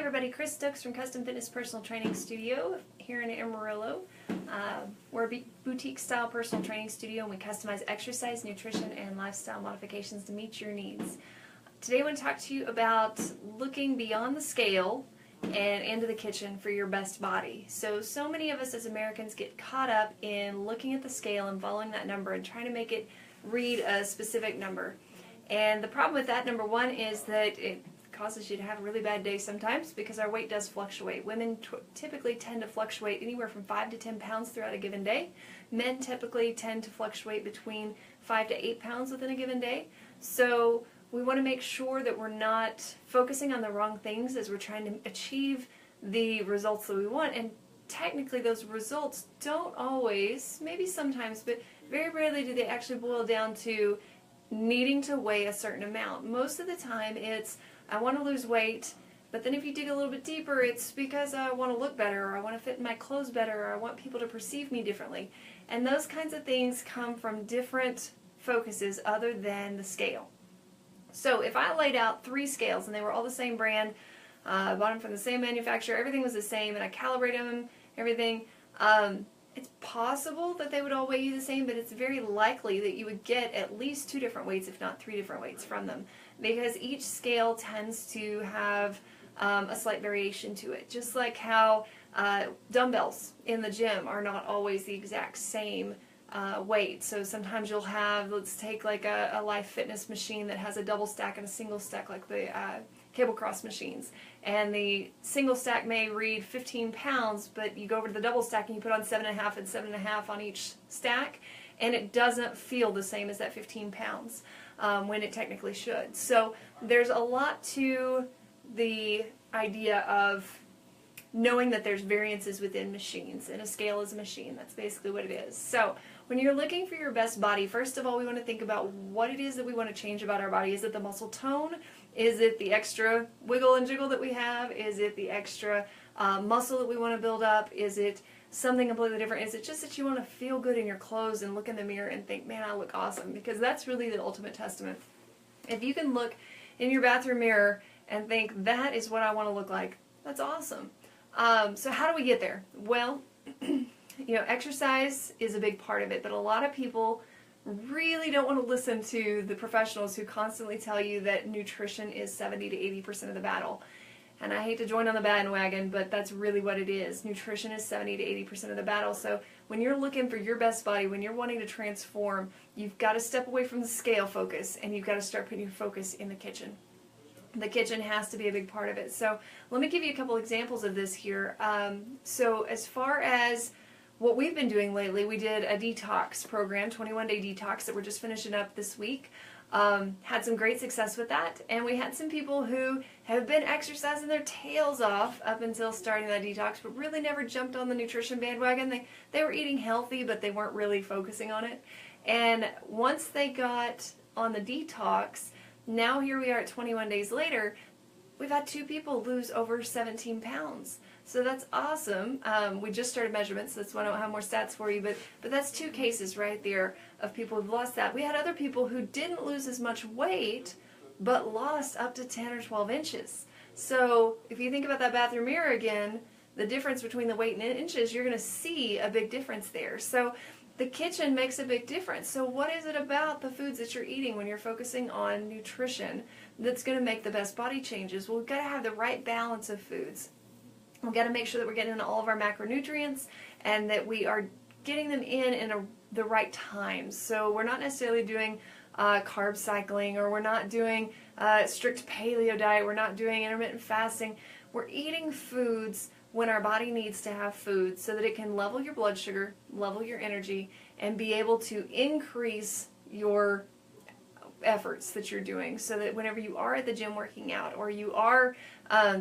everybody, Chris Stokes from Custom Fitness Personal Training Studio here in Amarillo. We're a boutique style personal training studio and we customize exercise, nutrition, and lifestyle modifications to meet your needs. Today I want to talk to you about looking beyond the scale and into the kitchen for your best body. So many of us as Americans get caught up in looking at the scale and following that number and trying to make it read a specific number. And the problem with that, number one, is that it causes you to have a really bad day sometimes because our weight does fluctuate. Women typically tend to fluctuate anywhere from 5 to 10 pounds throughout a given day. Men typically tend to fluctuate between 5 to 8 pounds within a given day. So we want to make sure that we're not focusing on the wrong things as we're trying to achieve the results that we want. And technically those results don't always, maybe sometimes, but very rarely do they actually boil down to needing to weigh a certain amount. Most of the time it's, I want to lose weight, but then if you dig a little bit deeper, it's because I want to look better, or I want to fit in my clothes better, or I want people to perceive me differently. And those kinds of things come from different focuses other than the scale. So if I laid out 3 scales and they were all the same brand, bought them from the same manufacturer, everything was the same, and I calibrated them, everything, it's possible that they would all weigh you the same, but it's very likely that you would get at least 2 different weights, if not 3 different weights from them, because each scale tends to have a slight variation to it. Just like how dumbbells in the gym are not always the exact same weight. So sometimes you'll have, let's take like a Life Fitness machine that has a double stack and a single stack, like the cable cross machines, and the single stack may read 15 pounds, but you go over to the double stack and you put on 7.5 and 7.5 on each stack, and it doesn't feel the same as that 15 pounds when it technically should. So there's a lot to the idea of knowing that there's variances within machines, and a scale is a machine. That's basically what it is. So when you're looking for your best body, first of all, we want to think about what it is that we want to change about our body. Is it the muscle tone? Is it the extra wiggle and jiggle that we have? Is it the extra muscle that we want to build up? Is it something completely different? Is it just that you want to feel good in your clothes and look in the mirror and think, man, I look awesome? Because that's really the ultimate testament. If you can look in your bathroom mirror and think, that is what I want to look like, that's awesome. So how do we get there? Well, exercise is a big part of it, but a lot of people really don't want to listen to the professionals who constantly tell you that nutrition is 70 to 80% of the battle. And I hate to join on the bandwagon, but that's really what it is. Nutrition is 70 to 80% of the battle. So when you're looking for your best body, when you're wanting to transform, you've got to step away from the scale focus and you've got to start putting your focus in the kitchen. The kitchen has to be a big part of it. So let me give you a couple examples of this here. So as far as what we've been doing lately, we did a detox program, 21-day detox, that we're just finishing up this week. Had some great success with that, and we had some people who have been exercising their tails off up until starting that detox, but really never jumped on the nutrition bandwagon. They were eating healthy, but they weren't really focusing on it. And once they got on the detox, now here we are at 21 days later, we've had 2 people lose over 17 pounds. So that's awesome. We just started measurements, so that's why I don't have more stats for you, but that's 2 cases right there of people who've lost that. We had other people who didn't lose as much weight, but lost up to 10 or 12 inches. So if you think about that bathroom mirror again, the difference between the weight and inches, you're going to see a big difference there. So the kitchen makes a big difference. So what is it about the foods that you're eating when you're focusing on nutrition that's going to make the best body changes? Well, we've got to have the right balance of foods. We've got to make sure that we're getting in all of our macronutrients and that we are getting them in the right times. So we're not necessarily doing carb cycling, or we're not doing strict paleo diet, we're not doing intermittent fasting. We're eating foods when our body needs to have food so that it can level your blood sugar, level your energy, and be able to increase your efforts that you're doing, so that whenever you are at the gym working out, or you are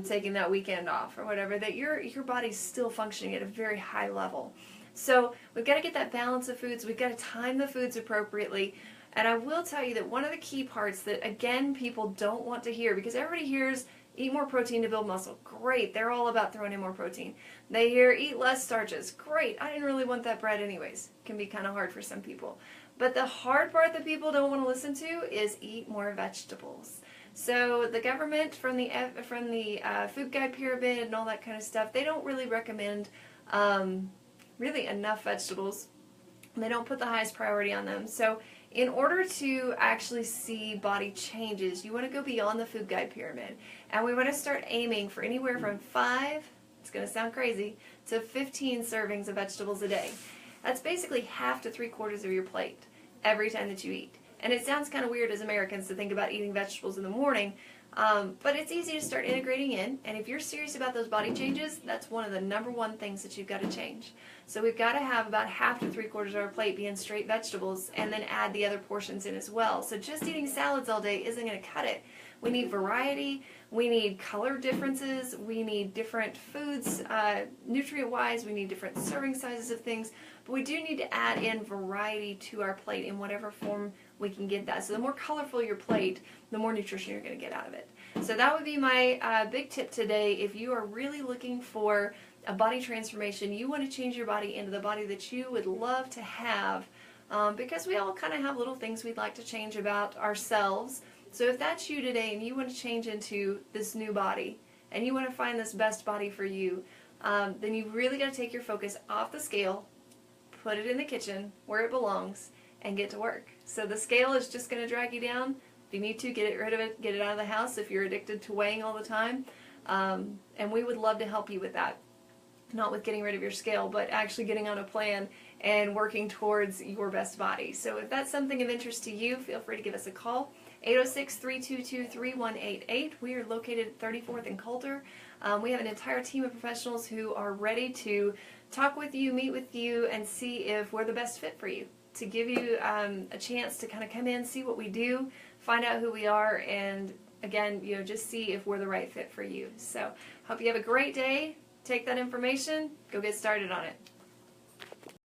taking that weekend off or whatever, that your body's still functioning at a very high level. So we've got to get that balance of foods. We've got to time the foods appropriately. And I will tell you that one of the key parts that, again, people don't want to hear, because everybody hears eat more protein to build muscle. Great. They're all about throwing in more protein. They hear eat less starches. Great. I didn't really want that bread anyways. It can be kind of hard for some people. But the hard part that people don't want to listen to is eat more vegetables. So the government, from the food guide pyramid and all that kind of stuff, they don't really recommend really enough vegetables. They don't put the highest priority on them. So in order to actually see body changes, you want to go beyond the food guide pyramid. And we want to start aiming for anywhere from 5, it's going to sound crazy, to 15 servings of vegetables a day. That's basically half to 3/4 of your plate every time that you eat. And it sounds kind of weird as Americans to think about eating vegetables in the morning, but it's easy to start integrating in. And if you're serious about those body changes, that's one of the #1 things that you've got to change. So we've got to have about half to 3/4 of our plate being straight vegetables, and then add the other portions in as well. So just eating salads all day isn't going to cut it. We need variety, we need color differences, we need different foods, nutrient-wise, we need different serving sizes of things, but we do need to add in variety to our plate in whatever form we can get that. So the more colorful your plate, the more nutrition you're going to get out of it. So that would be my big tip today. If you are really looking for a body transformation, you want to change your body into the body that you would love to have, because we all kind of have little things we'd like to change about ourselves. So if that's you today and you want to change into this new body and you want to find this best body for you, then you really got to take your focus off the scale, put it in the kitchen where it belongs, and get to work. So the scale is just going to drag you down. If you need to, get rid of it, get it out of the house if you're addicted to weighing all the time. And we would love to help you with that. Not with getting rid of your scale, but actually getting on a plan and working towards your best body. So if that's something of interest to you, feel free to give us a call. 806-322-3188. We are located at 34th and Coulter. We have an entire team of professionals who are ready to talk with you, meet with you, and see if we're the best fit for you. To give you a chance to kind of come in, see what we do, find out who we are, and again, just see if we're the right fit for you. So, hope you have a great day. Take that information, go get started on it.